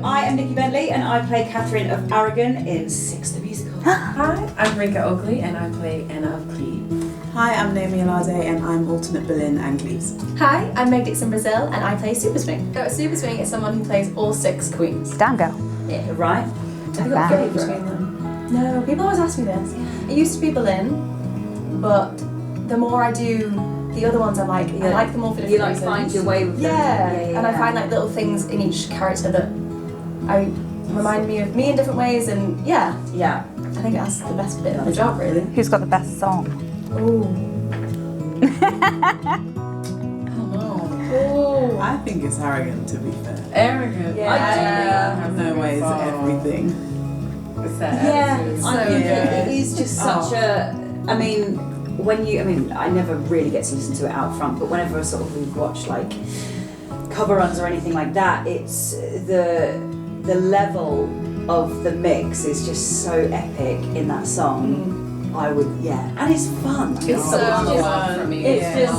I am Nikki Bentley and I play Catherine of Aragon in Six the Musical. Hi, I'm Reca Oakley and I play Anna of Cleves. Hi, I'm Naomi Alade and I'm alternate Berlin and Cleves. Hi, I'm Meg Dixon-Brasil and I play Super Swing. So a Super Swing is someone who plays all 6 queens. Damn girl. Yeah. Right? Have you got a between them? No, people always ask me this. It used to be Berlin, but the more I do the other ones, I'm like, I like them all for different You like reasons. find your way with them. Yeah, and I find like little things in each character that remind me of me in different ways, and yeah, I think that's the best bit of the job, really. Who's got the best song? Oh, I think it's arrogant, to be fair. Arrogant. Yeah. I have no way is everything. It is just such a. I mean, I never really get to listen to it out front, but whenever we've watched like cover runs or anything like that, it's the level of the mix is just so epic in that song. And it's fun. It's so fun for me. It's just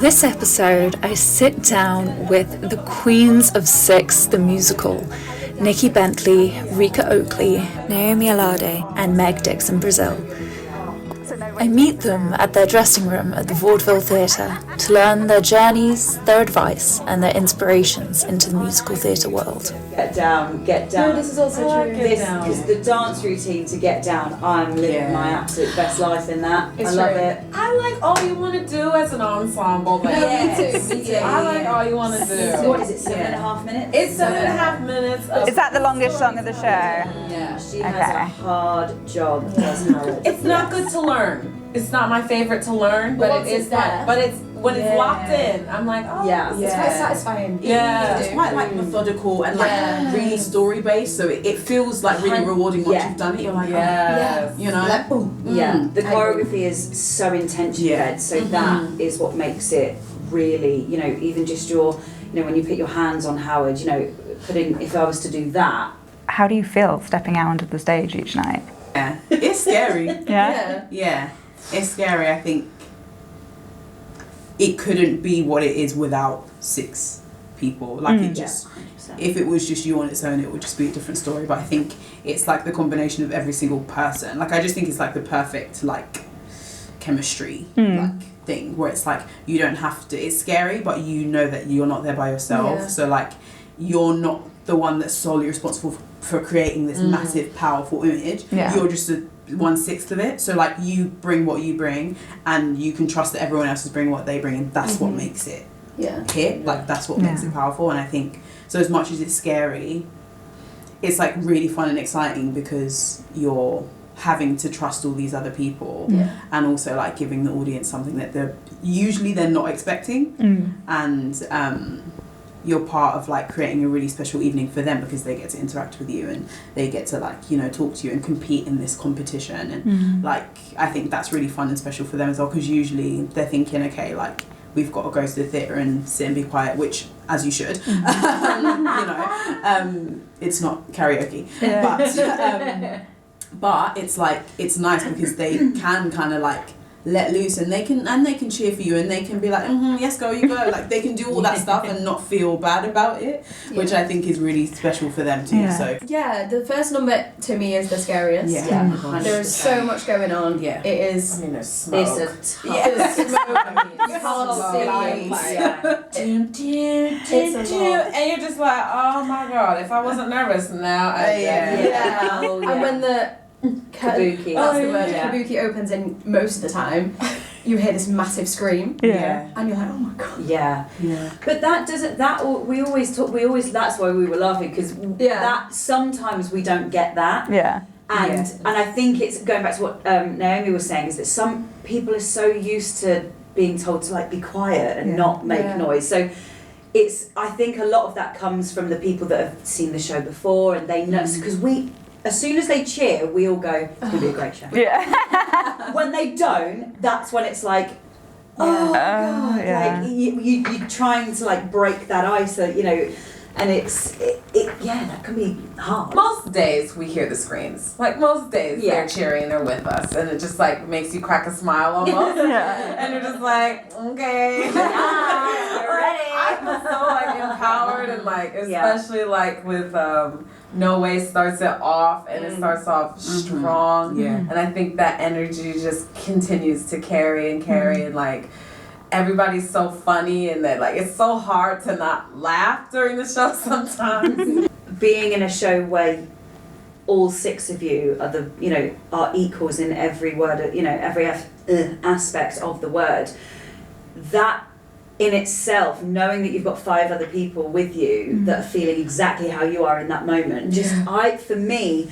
This episode, I sit down with the Queens of Six, the musical, Nikki Bentley, Reca Oakley, Naomi Alade, and Meg Dixon-Brasil. I meet them at their dressing room at the Vaudeville Theatre to learn their journeys, their advice, and their inspirations into the musical theatre world. Get down. no, this is also true. Because the dance routine to Get Down, I'm living my absolute best life in that. It's I love true. it. I like All You Want to Do as an ensemble. Like, Me too. I like All You Want to Do. What is it, 7.5 minutes? It's 7.5 minutes. Of Is that the longest song of the show? Yeah. She has a hard job, does Howard. It's not good to learn. It's not my favorite to learn, but once it is it's there. fun. But it's when it's locked in, I'm like, oh Yeah. It's quite satisfying. Yeah. It's quite like methodical and like really story based, so it feels like really rewarding once you've done it. You're like, Yes. you know, like boom. Yeah, the choreography is so intention led, so that is what makes it really, even just your, when you put your hands on Howard, if I was to do that. How do you feel stepping out onto the stage each night? Yeah, it's scary. Yeah? It's scary. I think it couldn't be what it is without 6 people. Like it just, if it was just you on its own, it would just be a different story. But I think it's like the combination of every single person. Like I just think it's like the perfect like chemistry like thing where it's like you don't have to. It's scary, but you know that you're not there by yourself. Yeah. So like you're not the one that's solely responsible for creating this massive, powerful image. Yeah. You're just 1/6 of it. So like you bring what you bring, and you can trust that everyone else is bringing what they bring, and that's what makes it hit. Like that's what makes it powerful. And I think so. As much as it's scary, it's like really fun and exciting because you're having to trust all these other people, and also like giving the audience something that they're not expecting, and you're part of like creating a really special evening for them because they get to interact with you and they get to like talk to you and compete in this competition, and like I think that's really fun and special for them as well, because usually they're thinking, okay, like we've got to go to the theatre and sit and be quiet, which as you should, it's not karaoke, but it's like it's nice because they can kind of like let loose, and they can cheer for you, and they can be like, yes, go, you go. Like they can do all that stuff and not feel bad about it, which I think is really special for them too. So the first number to me is the scariest. There is so much going on. Yeah. It is. I mean, there's smoke. It's a you can't see. And you're just like, oh my god, if I wasn't nervous now, And when the Kabuki. that's the word. Kabuki opens in most of the time. You hear this massive scream. And you're like, oh my god. Yeah. But that doesn't. We always that's why we were laughing, because that sometimes we don't get that. And I think it's going back to what Naomi was saying, is that some people are so used to being told to like be quiet and not make noise. So I think a lot of that comes from the people that have seen the show before, and they know, because as soon as they cheer, we all go, it's going to be a great show. When they don't, that's when it's like, oh God, like you're trying to like break that ice, and that can be hard. Most days we hear the screams. Like most days they're cheering, they're with us, and it just like makes you crack a smile almost. And you're just like, okay. Ready. feel so like empowered and like especially like with No Way starts it off and it starts off strong. Yeah. And I think that energy just continues to carry and like everybody's so funny and that like it's so hard to not laugh during the show sometimes. Being in a show where all 6 of you are are equals in every word, every aspect of the word, that in itself, knowing that you've got 5 other people with you that are feeling exactly how you are in that moment, for me,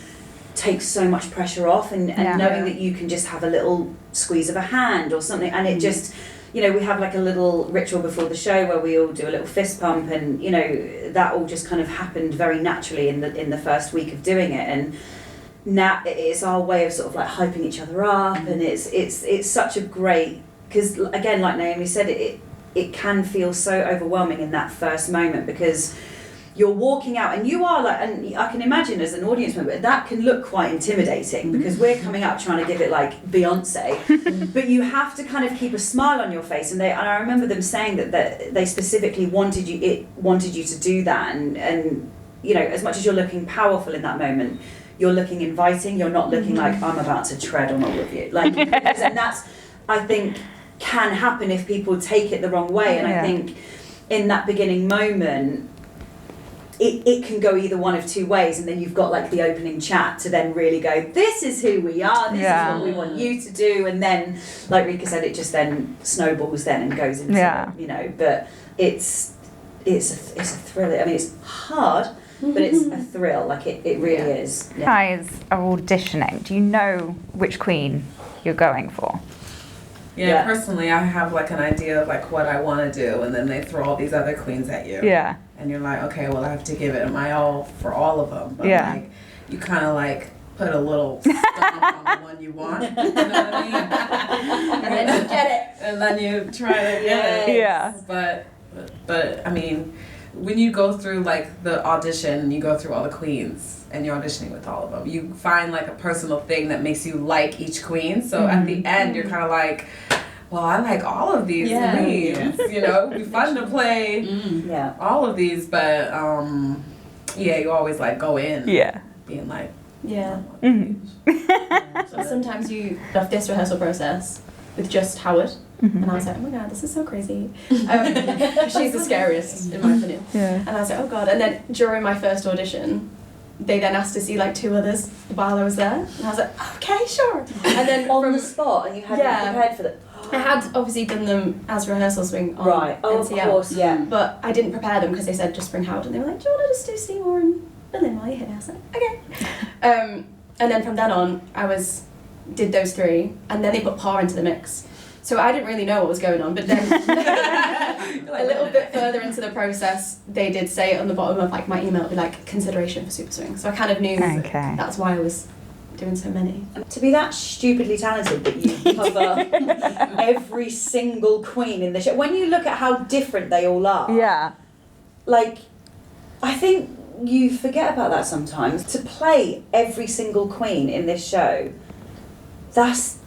takes so much pressure off, and knowing that you can just have a little squeeze of a hand or something, and it just, we have like a little ritual before the show where we all do a little fist pump, and that all just kind of happened very naturally in the first week of doing it, and now it's our way of sort of like hyping each other up, and it's such a great, because again, like Naomi said, it can feel so overwhelming in that first moment, because you're walking out and you are like, and I can imagine as an audience member that can look quite intimidating because we're coming up trying to give it like Beyonce, but you have to kind of keep a smile on your face, and I remember them saying that they specifically wanted you to do that, and as much as you're looking powerful in that moment, you're looking inviting, you're not looking like I'm about to tread on all of you, like, and that's, I think, can happen if people take it the wrong way, and I think in that beginning moment it can go either one of 2 ways, and then you've got like the opening chat to then really go, this is who we are, this is what we want you to do, and then like Reca said, it just then snowballs then and goes into but it's a thrill. I mean, it's hard, but it's a thrill, like it really is. You guys are auditioning, do you know which queen you're going for? Yeah, personally, I have like an idea of like what I want to do, and then they throw all these other queens at you. Yeah. And you're like, okay, well, I have to give it my all for all of them. But like, you kind of like put a little stomp on the one you want. You know what I mean? And then you get it. And then you try to get it. Yeah. But I mean, when you go through like the audition, you go through all the queens and you're auditioning with all of them, you find like a personal thing that makes you like each queen. So at the end, you're kind of like, well, I like all of these queens. It'd be fun to play all of these, but you always like go in being like, So sometimes you have this rehearsal process with just Howard. And I was like, oh my god, this is so crazy. She's the scariest, in my opinion. And I was like, oh god. And then during my first audition, they then asked to see like 2 others while I was there. And I was like, okay, sure. And then on the spot, and you hadn't prepared for that. I had obviously done them as rehearsal swing on NCL. Of course, But I didn't prepare them because they said just bring Howard. And they were like, do you want to just do Seymour and Berlin while you're here? I was like, okay. And then from then on, did those 3, and then they put Pa into the mix. So I didn't really know what was going on, but then a little bit further into the process, they did say on the bottom of like my email, it'd be like consideration for Super Swing. So I kind of knew that's why I was doing so many. To be that stupidly talented that you cover every single queen in the show, when you look at how different they all are, like, I think you forget about that sometimes. To play every single queen in this show, that's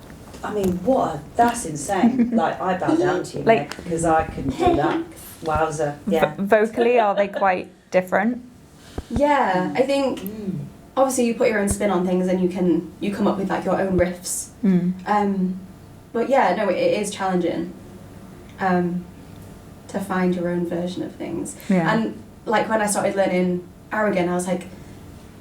insane. Like, I bow down to you, like, because I couldn't do that. Wowza. Yeah. Vocally, are they quite different? Yeah, I think obviously you put your own spin on things and you come up with like your own riffs. But yeah, no, it is challenging to find your own version of things. And like when I started learning Aragon, I was like,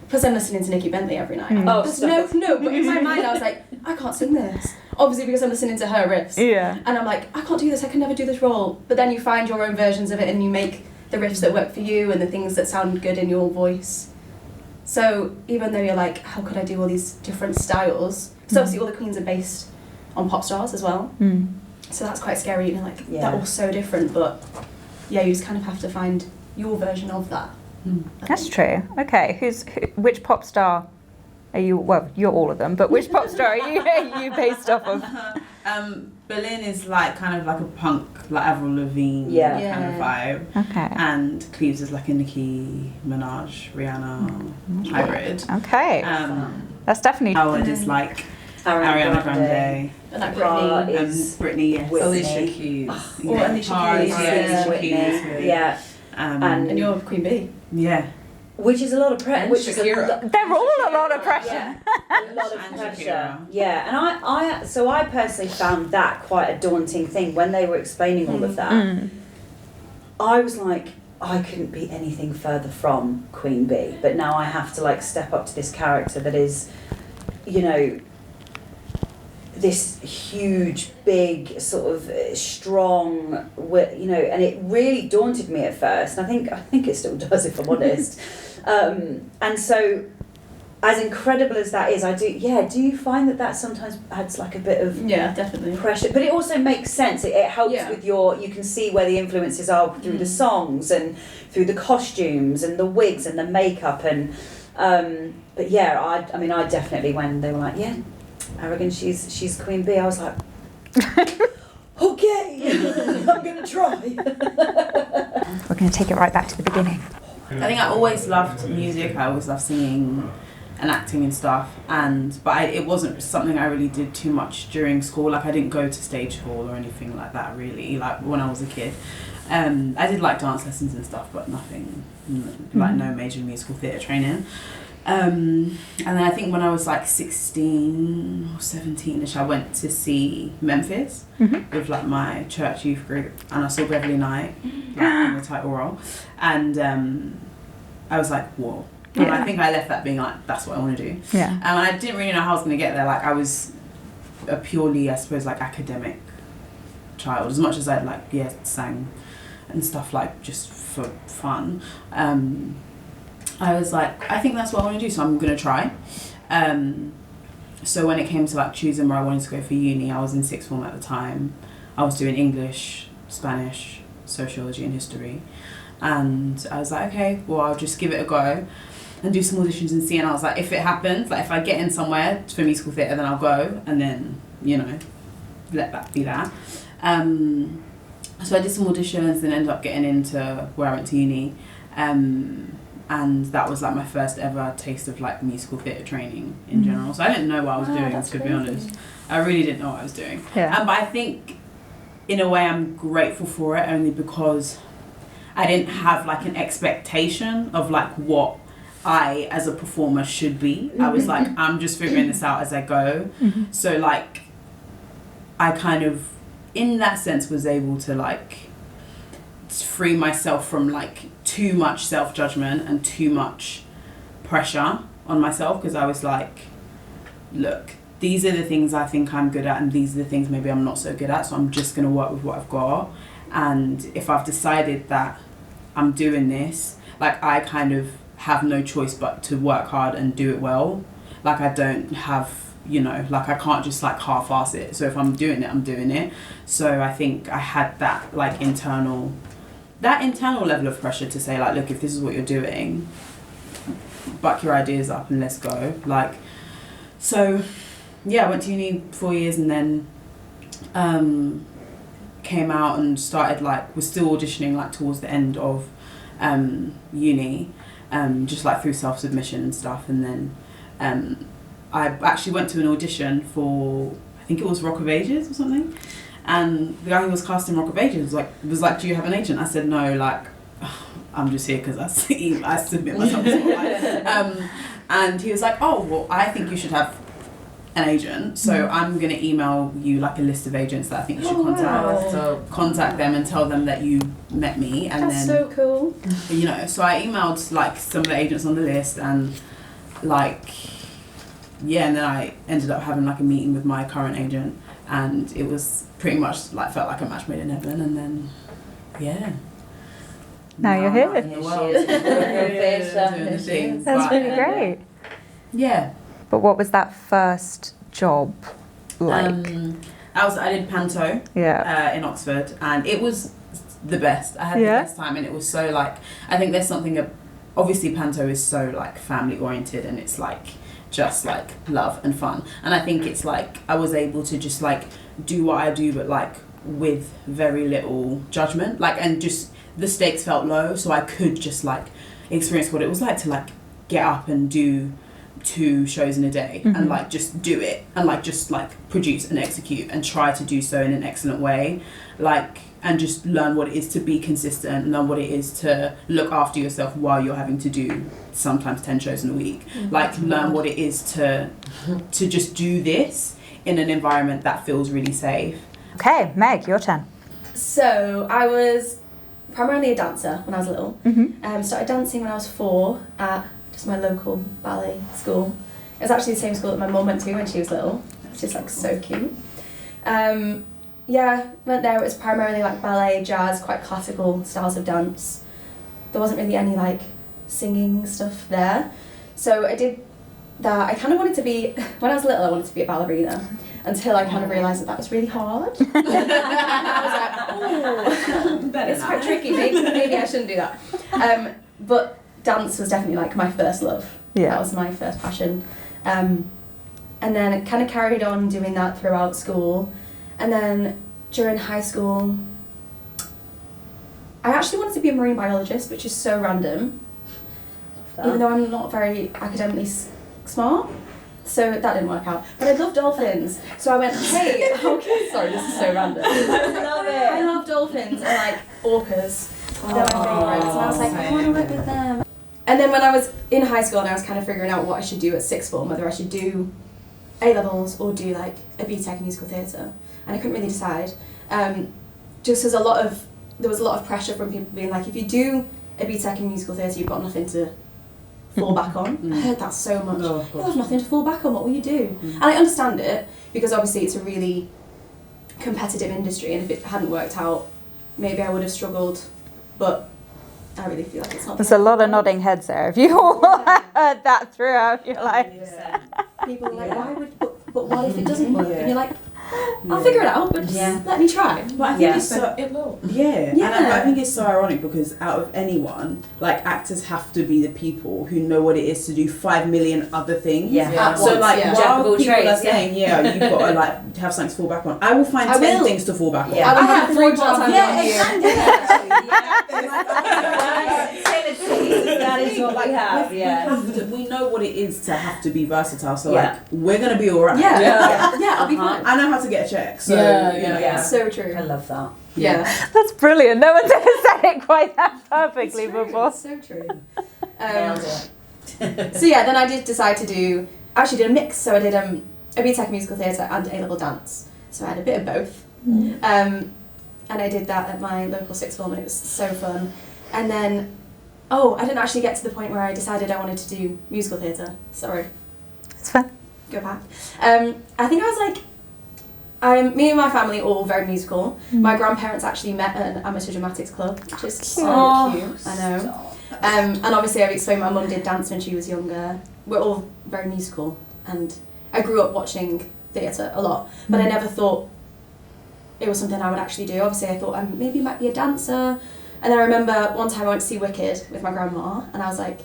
because I'm listening to Nikki Bentley every night. No, but in my mind I was like, I can't sing this. Obviously because I'm listening to her riffs. And I'm like, I can't do this, I can never do this role. But then you find your own versions of it and you make the riffs that work for you and the things that sound good in your voice. So even though you're like, how could I do all these different styles? Because obviously all the queens are based on pop stars as well. So that's quite scary, you know, like they're all so different, but yeah, you just kind of have to find your version of that. That's true. Okay, which pop star are you? Well, you're all of them, but which pop star are you based off of? Berlin is like kind of like a punk, like Avril Lavigne kind of vibe. Okay. And Cleves is like a Nicki Minaj, Rihanna hybrid. Okay. That's definitely. Howard is like Ariana Grande. And like Brittany. Brittany, yes. Alicia Keys. Alicia Keys. Yeah. And you're Queen Bee. Yeah. Which is a lot of pressure. Which is they're all a lot of pressure. Yeah, a lot of pressure. Yeah, and I personally found that quite a daunting thing when they were explaining all of that. I was like, I couldn't be anything further from Queen Bee, but now I have to like step up to this character that is, you know, this huge, big, sort of strong, you know, and it really daunted me at first, and I think it still does, if I'm honest. And so, as incredible as that is, do you find that sometimes adds like a bit of definitely pressure? But it also makes sense. It helps with you can see where the influences are through the songs and through the costumes and the wigs and the makeup and. But yeah, I definitely, when they were like, Aragon, she's Queen Bee, I was like, okay, I'm gonna try. We're going to take it right back to the beginning. I think I always loved music. I always loved singing and acting and stuff. But it wasn't something I really did too much during school. Like I didn't go to stage school or anything like that really. Like when I was a kid, I did like dance lessons and stuff, but nothing like no major musical theatre training. And then I think when I was like 16 or 17ish, I went to see Memphis with like my church youth group, and I saw Beverly Knight like, in the title role, and I was like, whoa. And I think I left that being like, that's what I want to do. Yeah. And I didn't really know how I was going to get there. Like I was a purely, I suppose, like academic child, as much as I'd like sang and stuff like just for fun. I was like, I think that's what I want to do, so I'm going to try. So when it came to like choosing where I wanted to go for uni, I was in sixth form at the time. I was doing English, Spanish, sociology and history. And I was like, okay, well, I'll just give it a go and do some auditions and see. And I was like, if it happens, like if I get in somewhere for musical theatre, then I'll go. And then, you know, let that be that. So I did some auditions and ended up getting into where I went to uni. And that was like my first ever taste of like musical theatre training in general. So I didn't know what I was doing, to be honest. I really didn't know what I was doing. Yeah. But I think in a way I'm grateful for it, only because I didn't have like an expectation of like what I as a performer should be. I was like, I'm just figuring this out as I go. So like I kind of in that sense was able to like free myself from like too much self-judgment and too much pressure on myself, because I was like, look, these are the things I think I'm good at and these are the things maybe I'm not so good at, so I'm just going to work with what I've got. And if I've decided that I'm doing this, like I kind of have no choice but to work hard and do it well. Like I don't have, you know, like I can't just like half-ass it. So if I'm doing it, I'm doing it. So I think I had that like internal level of pressure to say like, look, if this is what you're doing, buck your ideas up and let's go. Like, so yeah, I went to uni 4 years and then came out and started like, was still auditioning like towards the end of uni, just like through self-submission and stuff. And then I actually went to an audition for, I think it was Rock of Ages or something. And the guy who was casting Rock of Ages was like, do you have an agent? I said, no, like, I'm just here because I submit myself. And he was like, oh, well, I think you should have an agent. So I'm going to email you like a list of agents that I think you should contact. So contact them and tell them that you met me. And that's so cool. You know, so I emailed like some of the agents on the list and like, yeah, and then I ended up having like a meeting with my current agent. And it was pretty much like felt like a match made in heaven, and then now you're here. In the world. Doing the thing. That's really great. Yeah. But what was that first job like? I did Panto in Oxford, and it was the best. I had the best time, and it was so like, I think there's something, obviously Panto is so like family oriented, and it's like just like love and fun, and I think it's like I was able to just like do what I do, but like with very little judgment, like, and just the stakes felt low, so I could just like experience what it was like to like get up and do 2 shows in a day and like just do it and like just like produce and execute and try to do so in an excellent way, like, and just learn what it is to be consistent, learn what it is to look after yourself while you're having to do sometimes 10 shows in a week, like learn what it is to just do this in an environment that feels really safe. Okay, Meg, your turn. So I was primarily a dancer when I was little. Started dancing when I was 4 at just my local ballet school. It was actually the same school that my mum went to when she was little. It's just like so cute. Went there. It was primarily like ballet, jazz, quite classical styles of dance. There wasn't really any like singing stuff there. So I did that. I kind of wanted to be, when I was little, I wanted to be a ballerina until I kind of realised that was really hard. I was like, it's quite tricky. Maybe I shouldn't do that. But dance was definitely like my first love. Yeah. That was my first passion. And then it kind of carried on doing that throughout school. And then during high school, I actually wanted to be a marine biologist, which is so random, even though I'm not very academically smart. So that didn't work out. But I love dolphins. So I went, hey, okay, sorry, this is so random. I love it. I love dolphins and like orcas. They're my favourites. And I was like, I want to work with them. And then when I was in high school and I was kind of figuring out what I should do at sixth form, whether I should do A-levels or do like a BTEC in musical theatre, and I couldn't really decide. Just as there was a lot of pressure from people being like, if you do a BTEC in musical theatre, you've got nothing to fall back on. I heard that so much. You have nothing to fall back on, what will you do? And I understand it, because obviously it's a really competitive industry, and if it hadn't worked out, maybe I would have struggled, but I really feel like it's not. There's a lot of nodding heads there. If you all heard that throughout your life. People are like, why would, but what if it doesn't work? And you're like, I'll figure it out, but just let me try. But I think it's so, it will. And I think it's so ironic, because out of anyone, like, actors have to be the people who know what it is to do 5 million other things. So like, while people are saying, you've got to like have something to fall back on, I will find 10 things to fall back on. I have 3 jobs. That is what we have. We know what it is to have to be versatile, so like, we're gonna be alright. I'll be fine. I know how to get a check, so so true. I love that. That's brilliant. No one's ever said it quite that perfectly before. It's so true. So then I did decide to do, actually did a mix, so I did a BTEC musical theatre and A-level dance, so I had a bit of both. And I did that at my local sixth form, and it was so fun. And then, I didn't actually get to the point where I decided I wanted to do musical theatre. Sorry. It's fine. Go back. I think I was like, me and my family are all very musical. My grandparents actually met at an amateur dramatics club, which is so cute. I know. And obviously I've explained my mum did dance when she was younger. We're all very musical, and I grew up watching theatre a lot, but I never thought it was something I would actually do. Obviously I thought I maybe might be a dancer. And then I remember one time I went to see Wicked with my grandma, and I was like,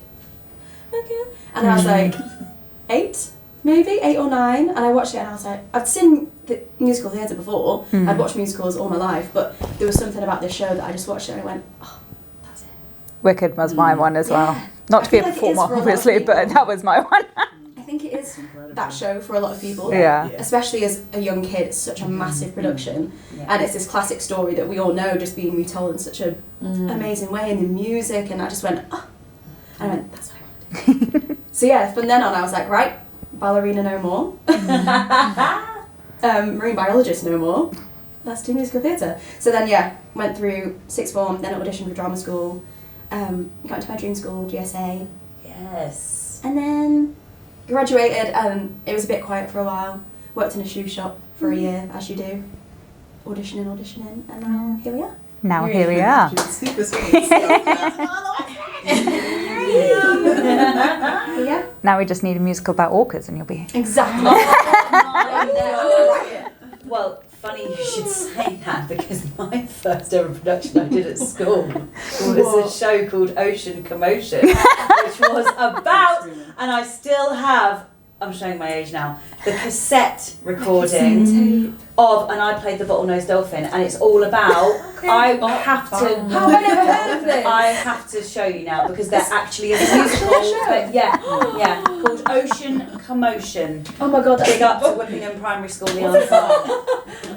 Wicked? And I was like 8 or 9, and I watched it, and I was like, I'd seen the musical theatre before, I'd watched musicals all my life, but there was something about this show that I just watched it and I went, that's it. Wicked was my one as well. Not to be a performer, obviously, but that was my one. I think it is that show for a lot of people. Especially as a young kid, it's such a massive production, and it's this classic story that we all know just being retold in such an amazing way, and the music, and I just went, and I went, that's what I want to do. So from then on I was like, right, ballerina no more, marine biologist no more, let's do musical theatre. So then went through sixth form, then auditioned for drama school, got into my dream school, GSA. Yes. And then graduated, it was a bit quiet for a while, worked in a shoe shop for a year, as you do, auditioning, and now here we are. Here we are. Super sweet. Now we just need a musical about orcas and you'll be... Exactly. Well, funny you should say that, because my first ever production I did at school was a show called Ocean Commotion, which was about, and I still have I'm showing my age now, the cassette recording of, and I played the Bottlenose Dolphin, and it's all about, I have to, how have I never heard of this? I have to show you now, because there actually is a musical, but called Ocean Commotion. Oh my god, Big up to Whippingham Primary School, the answer.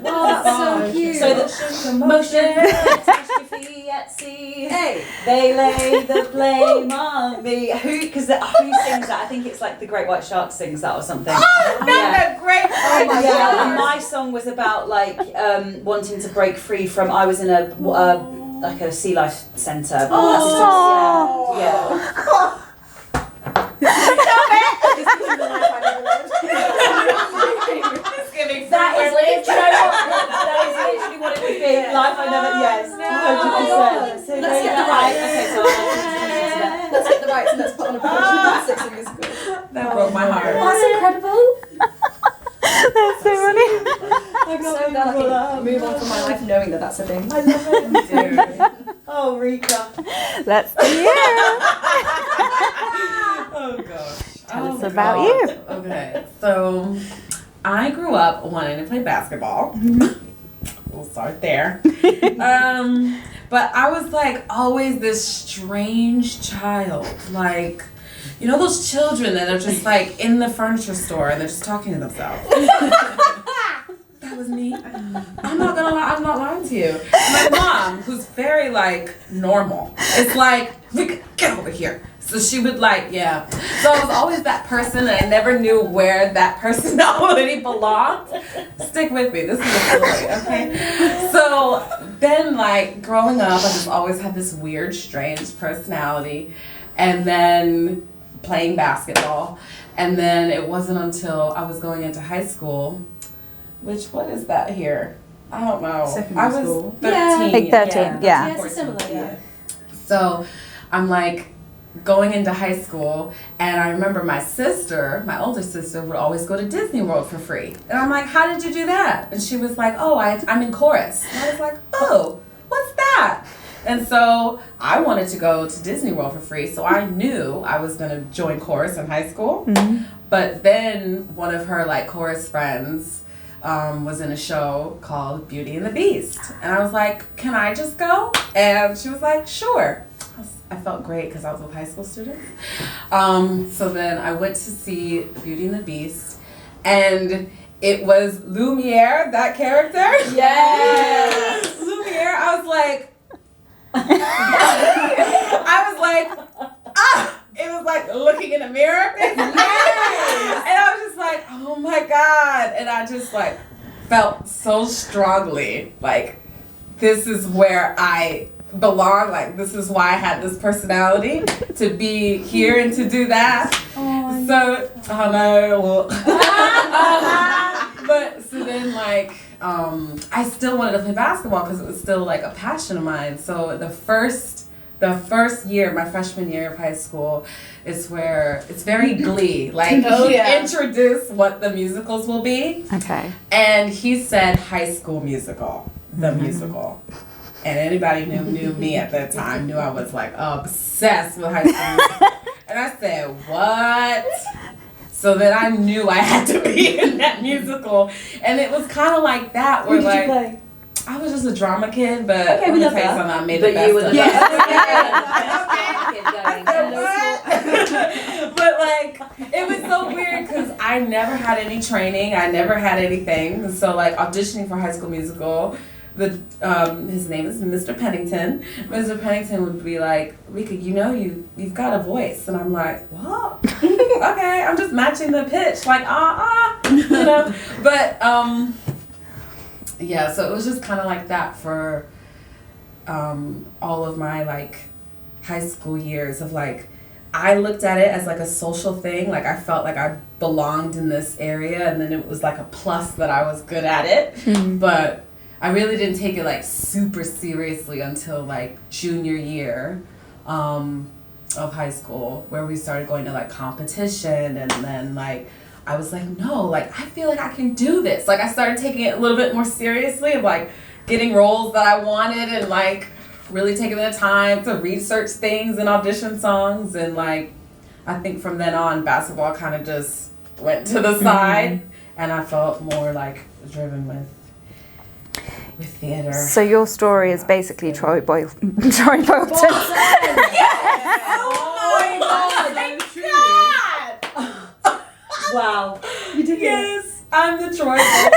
Wow, that's so cute. So the commotion, catastrophe at sea. Hey, they lay the blame on me. Who sings that? I think it's like the Great White Shark sings that or something. Oh, no, the Great White Shark. Yeah, and my song was about like wanting to break free from. I was in a like a sea life centre. Oh. Yeah. That is literally what it would be. Life I never, yes. 100%. So let's get the right. rights. Okay, so let's get the rights and let's put on a production of Six musical. That broke my heart. That's incredible. That's so funny. I'm so glad I can move on from my life knowing that that's a thing. I love it. Oh, Reca. Let's do you. Oh gosh. Tell us about you. Okay, so I grew up wanting to play basketball. We'll start there. But I was like always this strange child. Like, you know those children that are just like in the furniture store and they're just talking to themselves. That was me. I'm not gonna lie, I'm not lying to you. My mom, who's very like normal, is like, get over here. So she would like, yeah. So I was always that person and I never knew where that personality belonged. Stick with me, this is a story, okay? So then like growing up, I just always had this weird, strange personality. And then playing basketball. And then it wasn't until I was going into high school, which, what is that here? I don't know. Secondary school. 13. Like 13, yeah. Yeah, it's similar, yeah. So I'm like going into high school, and I remember my sister, my older sister, would always go to Disney World for free. And I'm like, how did you do that? And she was like, oh, I'm in chorus. And I was like, oh, what's that? And so I wanted to go to Disney World for free, so I knew I was going to join chorus in high school. Mm-hmm. But then one of her like chorus friends was in a show called Beauty and the Beast. And I was like, can I just go? And she was like, sure. I felt great because I was with high school students. So then I went to see Beauty and the Beast, and it was Lumiere, that character. Yes. Lumiere, I was like, it was like looking in a mirror. Yes. And I was just like, oh my God. And I just like felt so strongly like this is where I belong, like this is why I had this personality to be here and to do that. But so then like I still wanted to play basketball because it was still like a passion of mine. So the first year, my freshman year of high school, is where it's very Glee. Like introduce what the musicals will be. Okay. And he said High School Musical, the musical. And anybody who knew me at that time knew I was like obsessed with High School Musical. And I said, what? So then I knew I had to be in that musical. And it was kind of like that where Who did you play? I was just a drama kid, but okay, let we me love tell you that. something, I made But the best you were of the it. best. But like, it was so weird because I never had any training. I never had anything. So like auditioning for High School Musical, his name is Mr. Pennington. Mr. Pennington would be like, Reca, you know you've got a voice. And I'm like, what? Okay, I'm just matching the pitch. Like, you know? But, yeah, so it was just kind of like that for all of my, like, high school years of, like, I looked at it as, like, a social thing. Like, I felt like I belonged in this area, and then it was, like, a plus that I was good at it. Mm-hmm. But I really didn't take it, like, super seriously until, like, junior year of high school, where we started going to, like, competition, and then, like, I was like, no, like, I feel like I can do this. Like, I started taking it a little bit more seriously of, like, getting roles that I wanted and, like, really taking the time to research things and audition songs. And, like, I think from then on, basketball kind of just went to the side, and I felt more like driven with theater. So your story is basically Troy Bolton. Troy Bolton. Wow. You did Yes, I'm the Troy Bolton.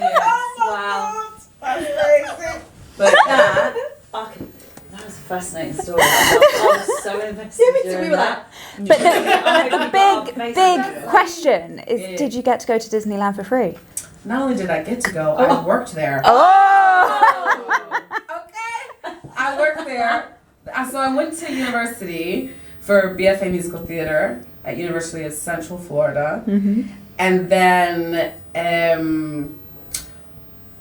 Yes. Wow. That's crazy. But that was a fascinating story. I was so invested during that. But the big question is, did you get to go to Disneyland for free? Not only did I get to go, I worked there. Oh! Okay. I worked there. So I went to university for BFA Musical Theater at University of Central Florida. Mm-hmm. And then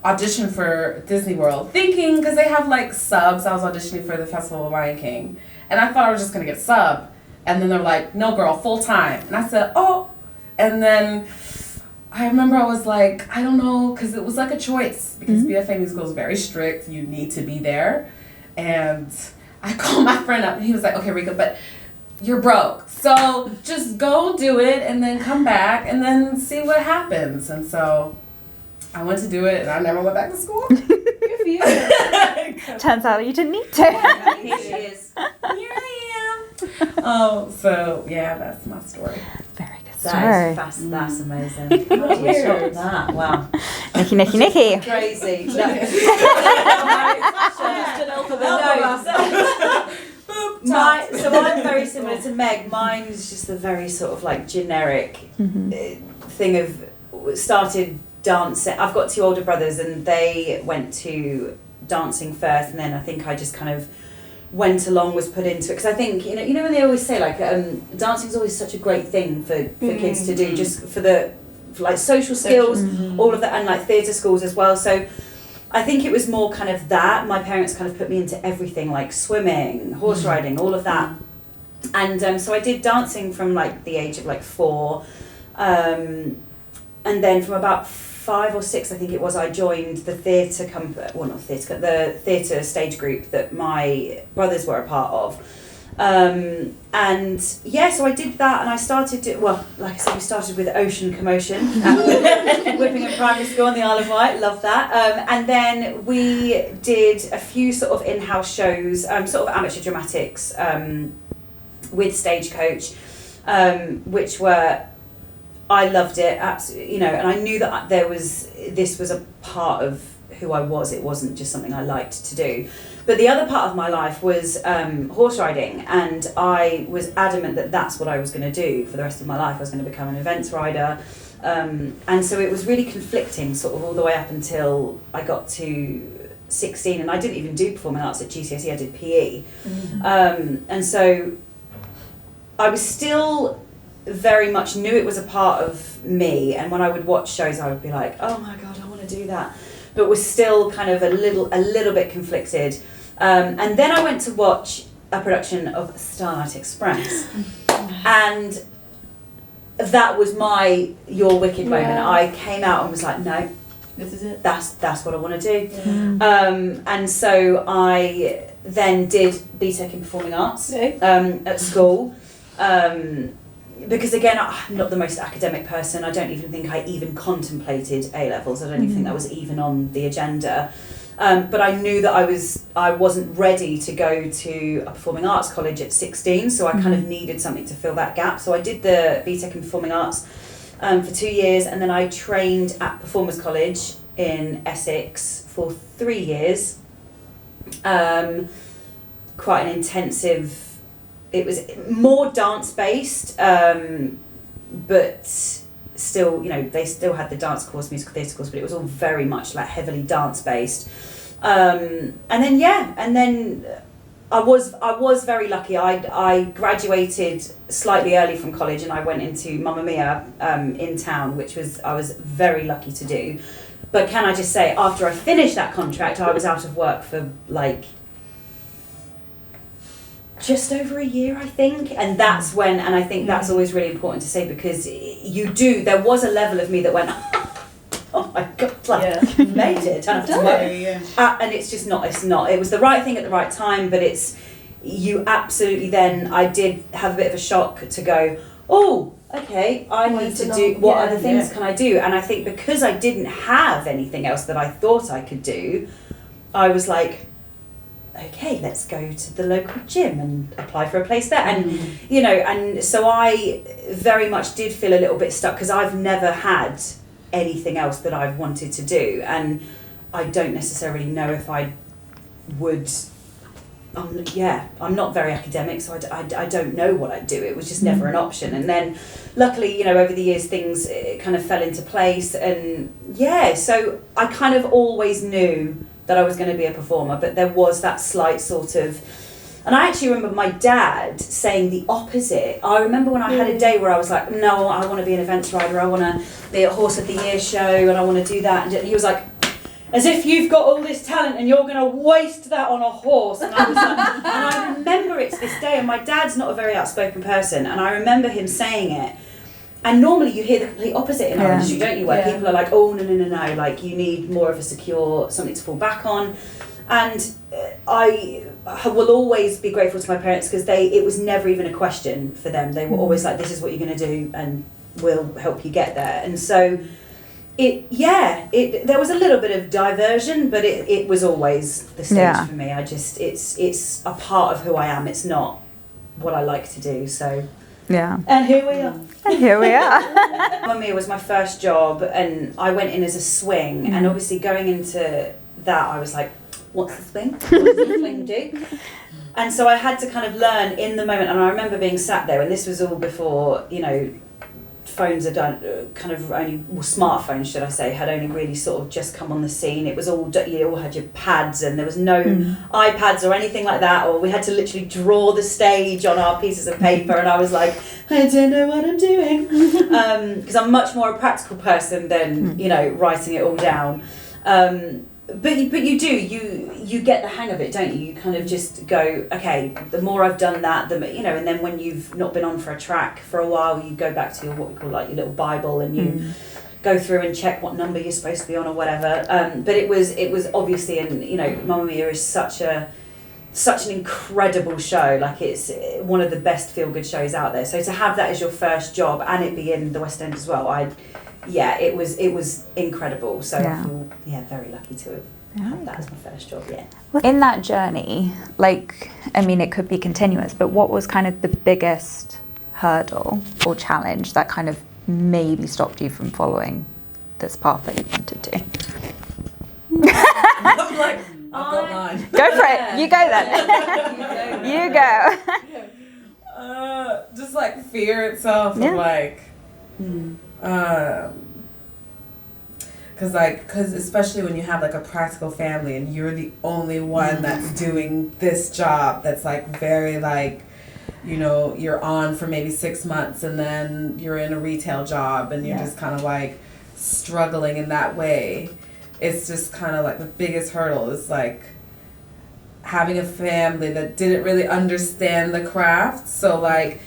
auditioned for Disney World, thinking, because they have like subs, I was auditioning for the Festival of Lion King. And I thought I was just going to get sub. And then they're like, no girl, full time. And I said, oh. And then I remember I was like, I don't know, because it was like a choice. Because BFA Musical is very strict. You need to be there. And I called my friend up and he was like, okay, Reca, but you're broke. So just go do it and then come back and then see what happens. And so I went to do it and I never went back to school. Good for you. Turns out you didn't need to. Here she is. Here I am. Oh, so yeah, that's my story. Very good That story. is that's amazing. How do you shot that? Wow. Nikki. Crazy. So I'm very similar to Meg. Mine's just the very sort of like generic thing of started dancing. I've got two older brothers and they went to dancing first, and then I think I just kind of went along, was put into it, because I think you know when they always say like dancing is always such a great thing for kids to do, just for like social skills, all of that, and like theatre schools as well. So I think it was more kind of that. My parents kind of put me into everything, like swimming, horse riding, all of that. And so I did dancing from like the age of like 4. And then from about 5 or 6, I think it was, I joined the the theatre stage group that my brothers were a part of. And yeah, so I did that, and I started like I said, we started with Ocean Commotion at Whippingham Primary School on the Isle of Wight, love that. And then we did a few sort of in-house shows, sort of amateur dramatics with Stagecoach, which were, I loved it, absolutely, you know, and I knew that this was a part of who I was. It wasn't just something I liked to do. But the other part of my life was horse riding, and I was adamant that that's what I was going to do for the rest of my life. I was going to become an events rider, and so it was really conflicting sort of all the way up until I got to 16, and I didn't even do performing arts at GCSE, I did PE. And so I was still very much knew it was a part of me, and when I would watch shows I would be like, oh my god, I want to do that, but was still kind of a little bit conflicted. And then I went to watch a production of Starlight Express, and that was my You're Wicked moment. I came out and was like, no, this is it. That's what I want to do. And so I then did BTEC in Performing Arts at school. Because again, I'm not the most academic person. I don't even think I even contemplated A-levels. I don't even think that was even on the agenda. But I knew that I wasn't ready to go to a performing arts college at 16, so I kind of needed something to fill that gap. So I did the BTEC in Performing Arts for 2 years, and then I trained at Performers College in Essex for 3 years. Quite an intensive. It was more dance-based, but still, you know, they still had the dance course, musical theatre course, but it was all very much like heavily dance-based. And then I was very lucky. I graduated slightly early from college, and I went into Mamma Mia in town, which I was very lucky to do. But can I just say, after I finished that contract, I was out of work for like just over a year, I think, and that's when, and I think that's always really important to say, because there was a level of me that went, oh my god, like, made it, and it's not, it was the right thing at the right time, but you absolutely then, I did have a bit of a shock to go, oh, okay, I need to do, what other things can I do? And I think because I didn't have anything else that I thought I could do, I was like, okay, let's go to the local gym and apply for a place there. And, you know, and so I very much did feel a little bit stuck because I've never had anything else that I've wanted to do. And I don't necessarily know if I would, I'm not very academic, so I don't know what I'd do. It was just never an option. And then luckily, you know, over the years, things kind of fell into place. And so I kind of always knew that I was going to be a performer, but there was that slight sort of, and I actually remember my dad saying the opposite. I remember when I had a day where I was like, no, I want to be an events rider, I want to be a Horse of the Year show, and I want to do that. And he was like, as if you've got all this talent and you're going to waste that on a horse. And I was like, and I remember it to this day, and my dad's not a very outspoken person, and I remember him saying it. And normally you hear the complete opposite in our industry, don't you? Where people are like, oh, no, like you need more of a secure, something to fall back on. And I will always be grateful to my parents because it was never even a question for them. They were always like, this is what you're going to do and we'll help you get there. And so there was a little bit of diversion, but it was always the stage for me. It's a part of who I am. It's not what I like to do, so... Yeah. And here we are. Mamma Mia was my first job, and I went in as a swing, and obviously going into that, I was like, what's the swing? What does the swing do? And so I had to kind of learn in the moment, and I remember being sat there, and this was all before, you know, phones are done, kind of only, well, smartphones, should I say, had only really sort of just come on the scene. It was all, you all had your pads, and there was no iPads or anything like that, or we had to literally draw the stage on our pieces of paper, and I was like, I don't know what I'm doing, because I'm much more a practical person than, you know, writing it all down. But you get the hang of it, don't you? You kind of just go, okay, the more I've done that, you know, and then when you've not been on for a track for a while, you go back to your, what we call like your little Bible, and you go through and check what number you're supposed to be on or whatever. But it was obviously, and you know, Mamma Mia is such an incredible show. Like, it's one of the best feel-good shows out there. So to have that as your first job and it be in the West End as well, it was incredible. So I feel very lucky to have had that as my first job. In that journey, like, I mean, it could be continuous, but what was kind of the biggest hurdle or challenge that kind of maybe stopped you from following this path that you wanted to? I'm like, I've got mine. Go for it. You go then. You go. Just like fear itself of like, because especially when you have like a practical family and you're the only one that's doing this job that's like very like, you know, you're on for maybe 6 months and then you're in a retail job and you're just kind of like struggling in that way. It's just kind of like the biggest hurdle is like having a family that didn't really understand the craft. So like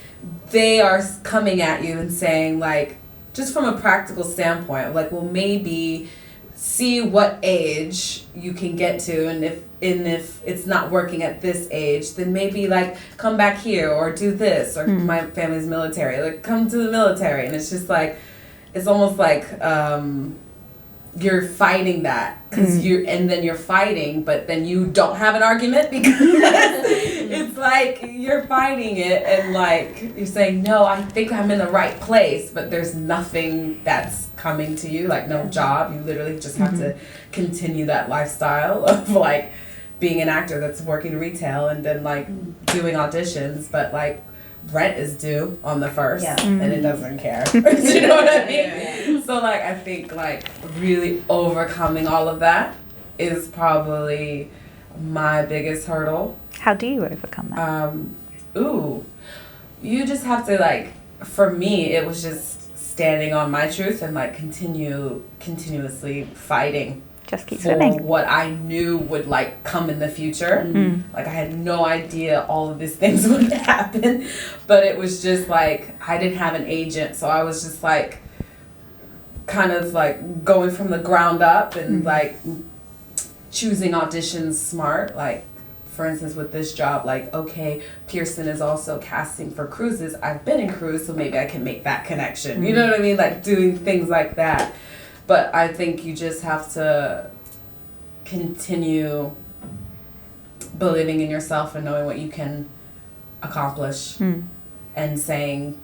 they are coming at you and saying like, just from a practical standpoint, like, well, maybe see what age you can get to, and if it's not working at this age, then maybe like come back here or do this, or my family's military, like come to the military. And it's just like, it's almost like you're fighting that because you're fighting, but then you don't have an argument because it's like you're fighting it and like you're saying, no, I think I'm in the right place, but there's nothing that's coming to you, like no job. You literally just have to continue that lifestyle of like being an actor that's working retail and then like doing auditions, but like rent is due on the 1st and it doesn't care. You know what I mean? So like I think like really overcoming all of that is probably my biggest hurdle. How do you overcome that? You just have to like, for me it was just standing on my truth and like continuously fighting. Just keep for swimming. What I knew would like come in the future. Like I had no idea all of these things would happen, but it was just like I didn't have an agent, so I was just like kind of like going from the ground up and like choosing auditions smart, like for instance, with this job, like, okay, Pearson is also casting for cruises. I've been in cruise, so maybe I can make that connection. You know what I mean? Like, doing things like that. But I think you just have to continue believing in yourself and knowing what you can accomplish and saying,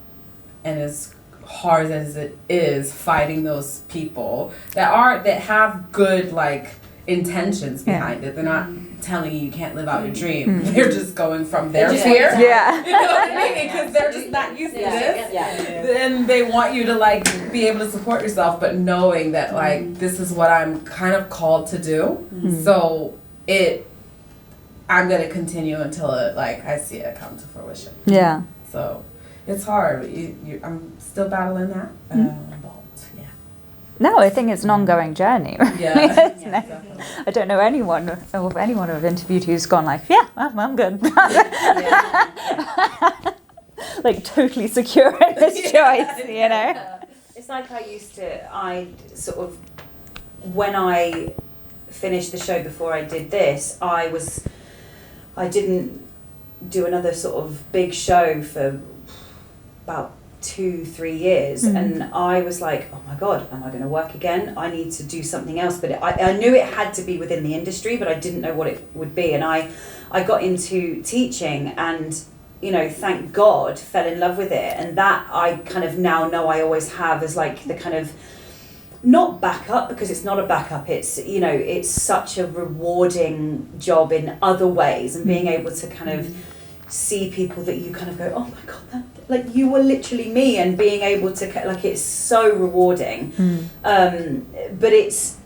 and as hard as it is, fighting those people that have good, like, intentions behind it. They're not telling you can't live out your dream. They're just going from their fear. Yeah. You know what I mean? Because they're just not used to this. Then they want you to, like, be able to support yourself, but knowing that, like, this is what I'm kind of called to do. So I'm going to continue until I see it come to fruition. Yeah. So it's hard. I'm still battling that. No, I think it's an ongoing journey. Yeah. I don't know anyone I've interviewed who's gone like, I'm good. Like totally secure in this choice, you know? It's like I sort of, when I finished the show before I did this, I didn't do another sort of big show for about 2-3 years, and I was like, oh my god, am I going to work again? I need to do something else. But I knew it had to be within the industry, but I didn't know what it would be. And I got into teaching, and thank God, fell in love with it. And that I kind of now know I always have as like the kind of, not backup, because it's not a backup, it's it's such a rewarding job in other ways, and being able to kind of see people that you kind of go, oh my god, like you were literally me, and being able to, like, it's so rewarding. But it's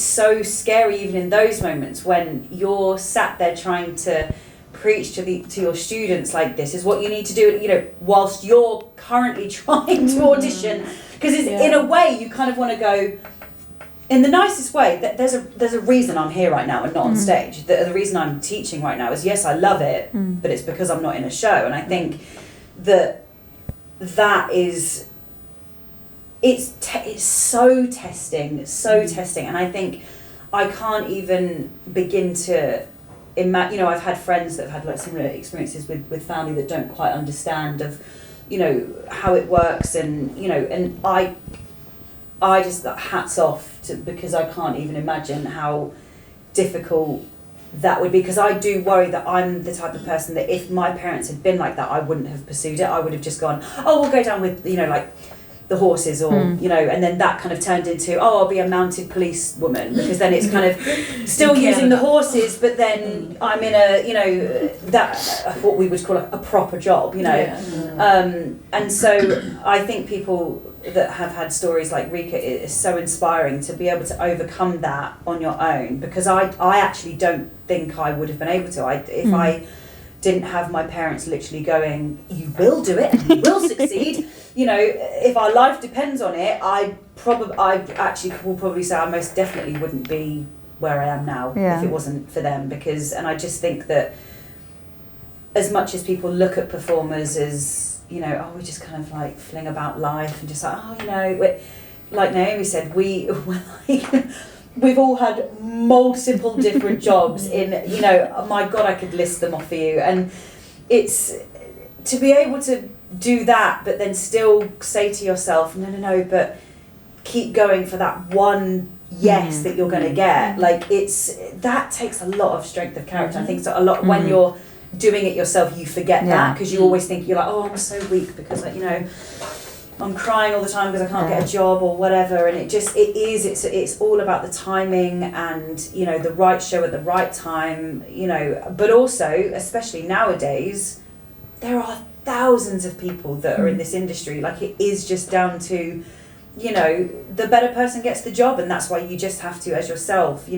so scary even in those moments when you're sat there trying to preach to your students, like, this is what you need to do, whilst you're currently trying to audition, because in a way you kind of want to go, in the nicest way, that there's a reason I'm here right now and not on stage. The reason I'm teaching right now is, yes, I love it, but it's because I'm not in a show. And I think that is, it's so testing, and I think I can't even begin to imagine. I've had friends that have had like similar experiences with family that don't quite understand of how it works, and and I just, hats off to, because I can't even imagine how difficult that would be, because I do worry that I'm the type of person that if my parents had been like that, I wouldn't have pursued it. I would have just gone, oh, we'll go down with like the horses, or and then that kind of turned into, oh, I'll be a mounted police woman, because then it's kind of still using the horses, but then I'm in a that what we would call a proper job, and so I think people that have had stories like Reca is so inspiring to be able to overcome that on your own, because I actually don't think I would have been able to. If I didn't have my parents literally going, you will do it and you will succeed, if our life depends on it, I actually will probably say I most definitely wouldn't be where I am now if it wasn't for them, and I just think that as much as people look at performers as, we just kind of like fling about life and just like, like Naomi said, we've all had multiple different jobs in, my God, I could list them off for you. And it's to be able to do that, but then still say to yourself, no, but keep going for that one yes that you're going to get. Like, that takes a lot of strength of character. I think so a lot when you're doing it yourself, you forget that, because you always think, you're like, oh, I'm so weak because I'm crying all the time because I can't get a job or whatever. And it's all about the timing and the right show at the right time, but also, especially nowadays, there are thousands of people that are in this industry. Like, it is just down to the better person gets the job, and that's why you just have to, as yourself,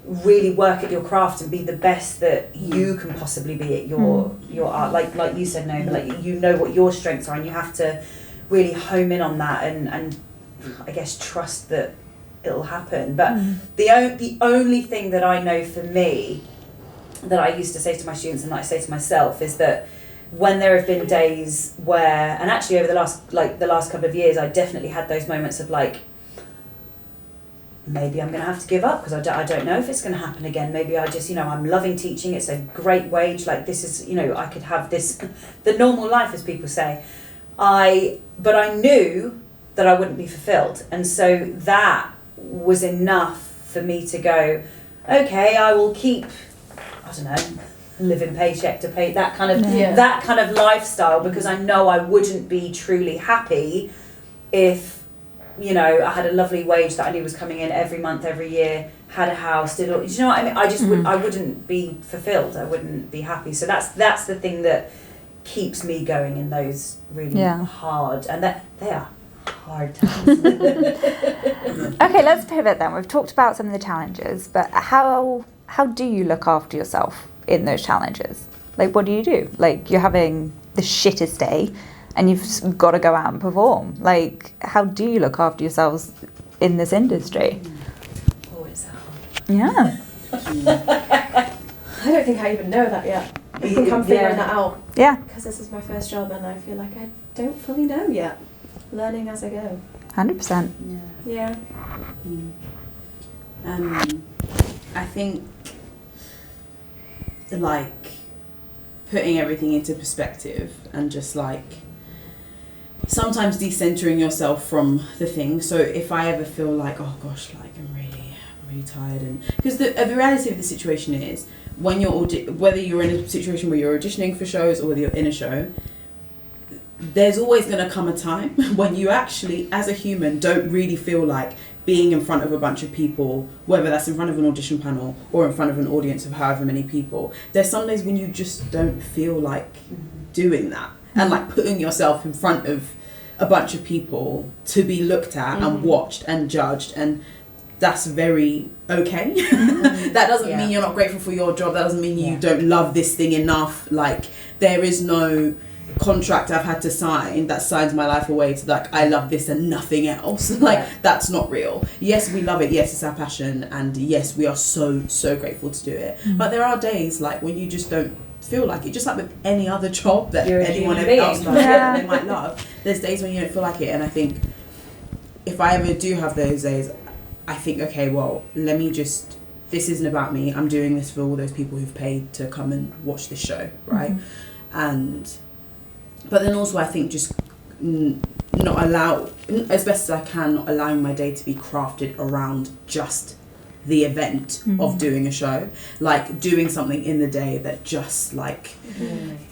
really work at your craft and be the best that you can possibly be at your art. Like you said, Naomi, like what your strengths are, and you have to really home in on that and I guess trust that it'll happen. But the only thing that I know for me that I used to say to my students and that I say to myself is that when there have been days where, and actually over the last couple of years, I definitely had those moments of like, maybe I'm going to have to give up because I don't know if it's going to happen again. Maybe I just, I'm loving teaching. It's a great wage. Like this is, I could have this, the normal life, as people say. But I knew that I wouldn't be fulfilled. And so that was enough for me to go, okay, I will keep, I don't know, living paycheck to pay, that kind of lifestyle, because I know I wouldn't be truly happy if, I had a lovely wage that I knew was coming in every month, every year, had a house, did all, you know what I mean? I just I wouldn't be fulfilled. I wouldn't be happy. So that's the thing that keeps me going in those really hard, and that they are hard times. Okay, let's pivot then. We've talked about some of the challenges, but how do you look after yourself in those challenges? Like, what do you do? Like, you're having the shittest day and you've got to go out and perform. Like, how do you look after yourselves in this industry? Oh, it's hard. Yeah. I don't think I even know that yet. I think I'm figuring that out. Yeah. Because this is my first job and I feel like I don't fully know yet. Learning as I go. 100%. Yeah. I think, like, putting everything into perspective and just, like, sometimes decentering yourself from the thing. So if I ever feel like, oh gosh, like I'm really tired, and because the reality of the situation is, when you're whether you're in a situation where you're auditioning for shows or whether you're in a show, there's always going to come a time when you actually, as a human, don't really feel like being in front of a bunch of people, whether that's in front of an audition panel or in front of an audience of however many people. There's some days when you just don't feel like doing that, and like putting yourself in front of a bunch of people to be looked at and watched and judged, and that's very okay. That doesn't mean you're not grateful for your job. That doesn't mean you don't love this thing enough. Like, there is no contract I've had to sign that signs my life away to, like, I love this and nothing else. Like, that's not real. Yes, we love it. Yes, it's our passion, and yes, we are so grateful to do it. But there are days like when you just don't feel like it, just like with any other job that anyone else they might love. There's days when you don't feel like it, and I think if I ever do have those days, I think, okay, well, let me just, this isn't about me. I'm doing this for all those people who've paid to come and watch this show, right? But then also I think just not allow, as best as I can, not allowing my day to be crafted around just the event of doing a show. Like, doing something in the day that just, like,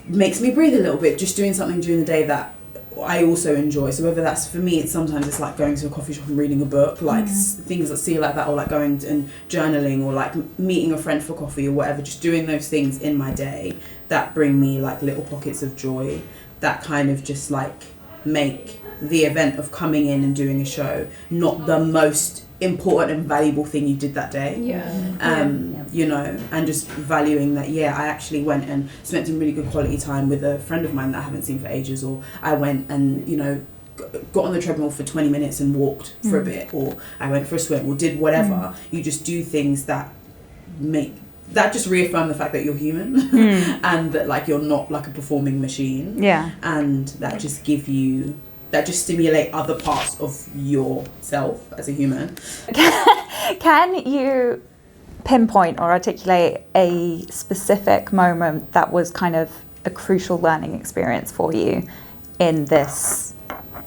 makes me breathe a little bit. Just doing something during the day that I also enjoy. So whether that's, for me, sometimes it's like going to a coffee shop and reading a book, like things that see like that, or like going and journaling, or like meeting a friend for coffee or whatever. Just doing those things in my day that bring me like little pockets of joy, that kind of just like make the event of coming in and doing a show not the most important and valuable thing you did that day. You know, and just valuing that, I actually went and spent some really good quality time with a friend of mine that I haven't seen for ages, or I went and, you know, got on the treadmill for 20 minutes and walked for a bit, or I went for a swim, or did whatever. You just do things that just reaffirm the fact that you're human and that, like, you're not like a performing machine, and that just give you, that just stimulate other parts of yourself as a human. Can you pinpoint or articulate a specific moment that was kind of a crucial learning experience for you in this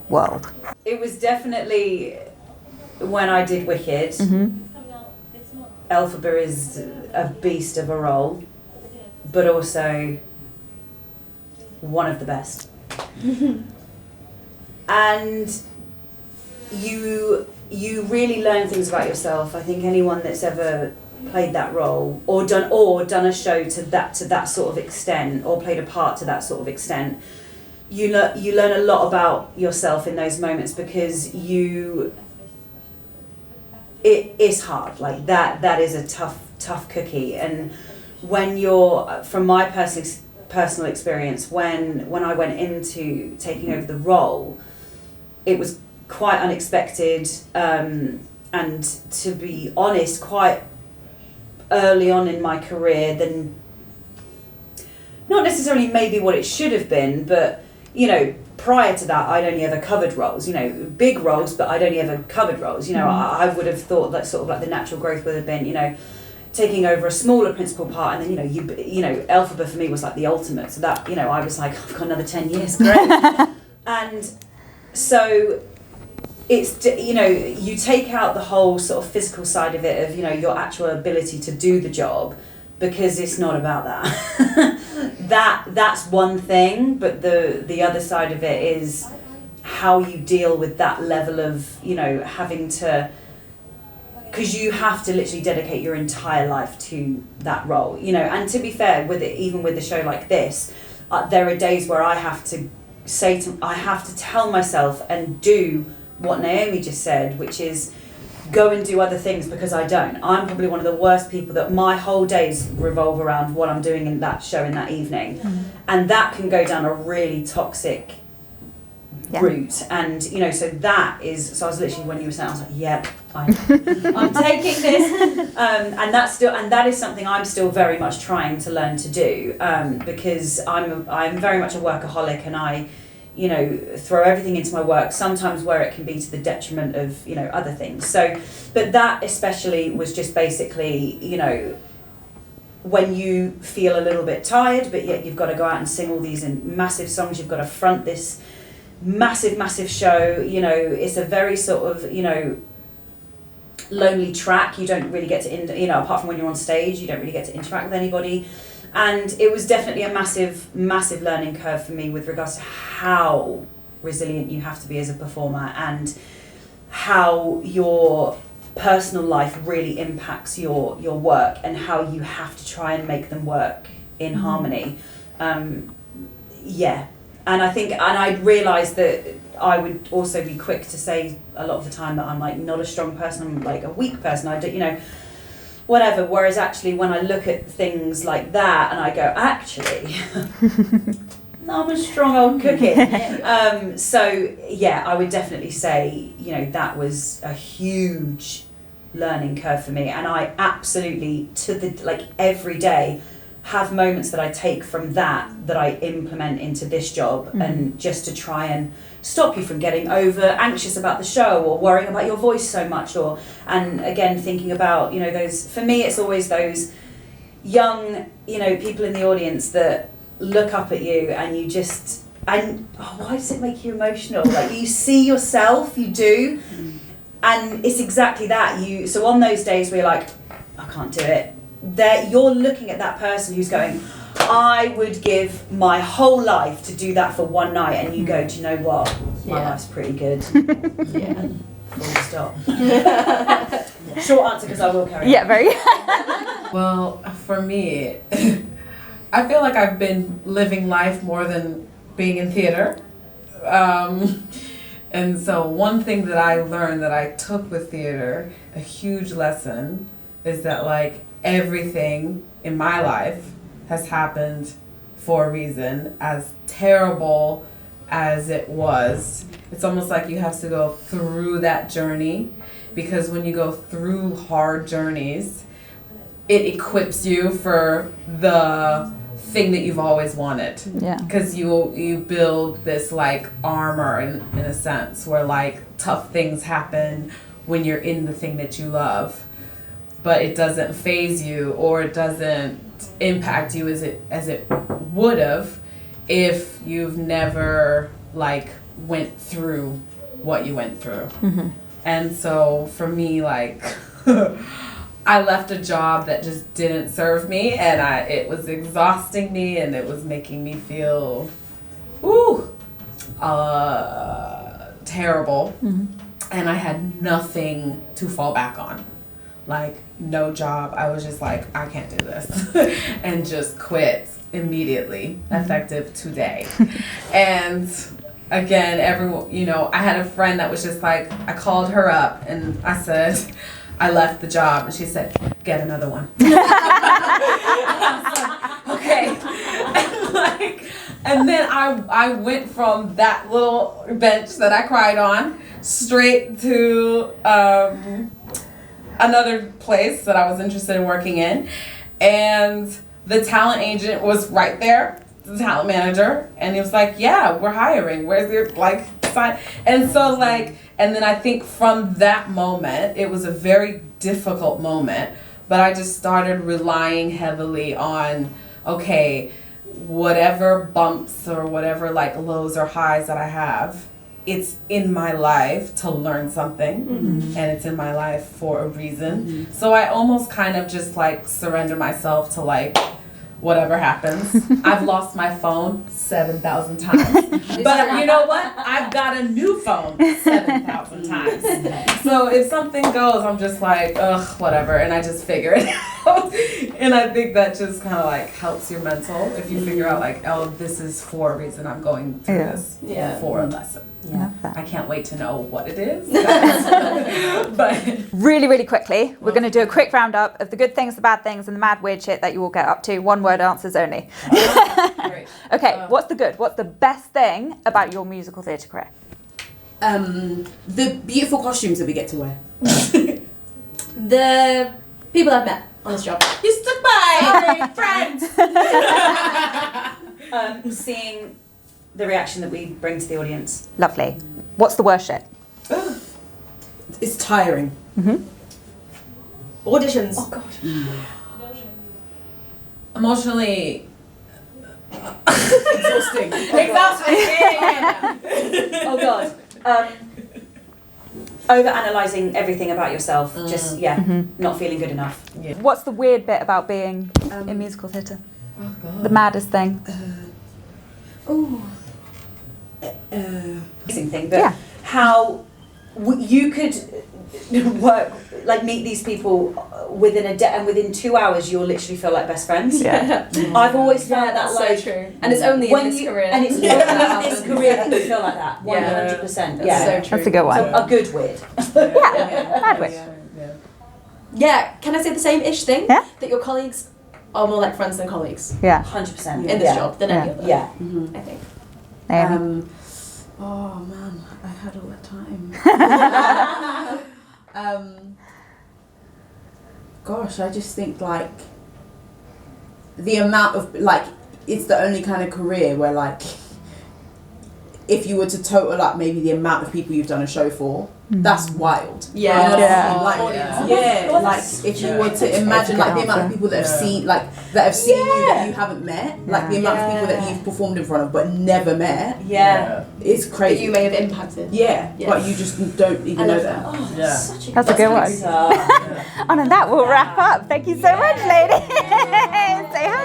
world? It was definitely when I did Wicked. Elphaba is a beast of a role, but also one of the best. And you really learn things about yourself. I think anyone that's ever played that role or done a show to that sort of extent, or played a part to that sort of extent, you learn a lot about yourself in those moments, because it's hard. Like, that is a tough cookie. And when you're, from my personal experience, when I went into taking over the role, it was quite unexpected, and to be honest, quite early on in my career than not necessarily maybe what it should have been, but prior to that, I'd only ever covered roles, big roles, but I'd only ever covered roles. I would have thought that sort of like the natural growth would have been, taking over a smaller principal part, and then, Elphaba for me was like the ultimate. So that, I was like, I've got another 10 years, great. And so it's, you take out the whole sort of physical side of it of, your actual ability to do the job, because it's not about that. That's one thing, but the other side of it is how you deal with that level of, having to, because you have to literally dedicate your entire life to that role, and to be fair with it, even with a show like this, there are days where I have to tell myself and do what Naomi just said, which is go and do other things, because I don't. I'm probably one of the worst people that my whole days revolve around what I'm doing in that show in that evening. And that can go down a really toxic route. And, so that is, so I was literally, when you were saying, I was like, yep, I'm taking this. And that is something I'm still very much trying to learn to do, because I'm very much a workaholic, and I, throw everything into my work, sometimes where it can be to the detriment of, other things. So, but that especially was just basically, when you feel a little bit tired, but yet you've got to go out and sing all these massive songs, you've got to front this massive show, it's a very sort of, lonely track. You don't really get to, apart from when you're on stage, you don't really get to interact with anybody. And it was definitely a massive learning curve for me with regards to how resilient you have to be as a performer, and how your personal life really impacts your work, and how you have to try and make them work in harmony. And I think, and I realised that I would also be quick to say a lot of the time that I'm like not a strong person, I'm like a weak person, I do, whatever, whereas actually when I look at things like that and I go, actually, I'm a strong old cookie. I would definitely say, that was a huge learning curve for me, and I absolutely, every day, have moments that I take from that I implement into this job, and just to try and stop you from getting over anxious about the show, or worrying about your voice so much, and again thinking about, those, for me it's always those young, people in the audience that look up at you, and you just, why does it make you emotional? Like, you see yourself, you do, and it's exactly that. So on those days where you're like, I can't do it, you're looking at that person who's going, I would give my whole life to do that for one night, and you go, do you know what? My life's pretty good. Full stop. Short answer, because I will carry on. Yeah, very. Well, for me, I feel like I've been living life more than being in theater. And so one thing that I learned that I took with theater, a huge lesson, is that like everything in my life has happened for a reason. As terrible as it was, it's almost like you have to go through that journey, because when you go through hard journeys, it equips you for the thing that you've always wanted. Yeah. Because you build this like armor in a sense, where like tough things happen when you're in the thing that you love, but it doesn't phase you, or it doesn't impact you as it would have if you've never like went through what you went through. And so for me, like I left a job that just didn't serve me, and it was exhausting me, and it was making me feel terrible. And I had nothing to fall back on. Like, no job. I was just like, I can't do this. And just quit immediately, effective today. And again, everyone, I had a friend that was just like, I called her up and I said, I left the job, and she said, get another one. Okay. And then I went from that little bench that I cried on straight to another place that I was interested in working in, and the talent agent was right there the talent manager, and he was like, yeah, we're hiring. Where's your like sign? And so like, and then I think from that moment, it was a very difficult moment, but I just started relying heavily on, okay, whatever bumps or whatever like lows or highs that I have, it's in my life to learn something, and it's in my life for a reason. So I almost kind of just like surrender myself to like whatever happens. I've lost my phone 7,000 times. But you know what? I've got a new phone 7,000 times. So if something goes, I'm just like, ugh, whatever. And I just figure it out. And I think that just kind of like helps your mental if you figure out like, oh, this is for a reason I'm going through this for a lesson. Yeah. I can't wait to know what it is. But really, really quickly, we're going to do a quick roundup of the good things, the bad things, and the mad weird shit that you all get up to. 1-word answers only. Great. Okay, what's the good? What's the best thing about your musical theatre career? The beautiful costumes that we get to wear. The people I've met on this job. You stood by, friends. Seeing the reaction that we bring to the audience. Lovely. What's the worst shit? It's tiring. Auditions. Oh God. Emotionally Exhausting. Oh God. Over analysing everything about yourself. Just not feeling good enough. What's the weird bit about being in musical theatre? Oh God. The maddest thing? Amazing thing, but how you could work, like meet these people within a day, and within 2 hours you'll literally feel like best friends. I've always found that that's like so true. And it's only in this career. And it's only in this career that you feel like that. 100%. That's so true. That's a good one. So a good weird. Bad weird. Yeah, can I say the same-ish thing? Yeah. That your colleagues are more like friends than colleagues 100%. in this job than any other. Yeah. I think. Oh man, I had all that time. Gosh, I just think like the amount of like, it's the only kind of career where like, if you were to total up maybe the amount of people you've done a show for, that's wild. Yeah. You know what I mean? Yeah. Like if you were to imagine like the amount of people that have seen you that you haven't met, like the amount of people that you've performed in front of but never met, it's crazy. That you may have impacted. But you just don't even know that. Oh, That's a good one. And on that we'll wrap up. Thank you so much, ladies. Say hi.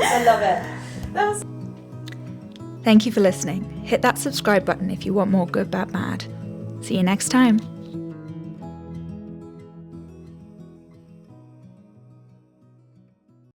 I love it. Thank you for listening. Hit that subscribe button if you want more Good Bad Mad. See you next time.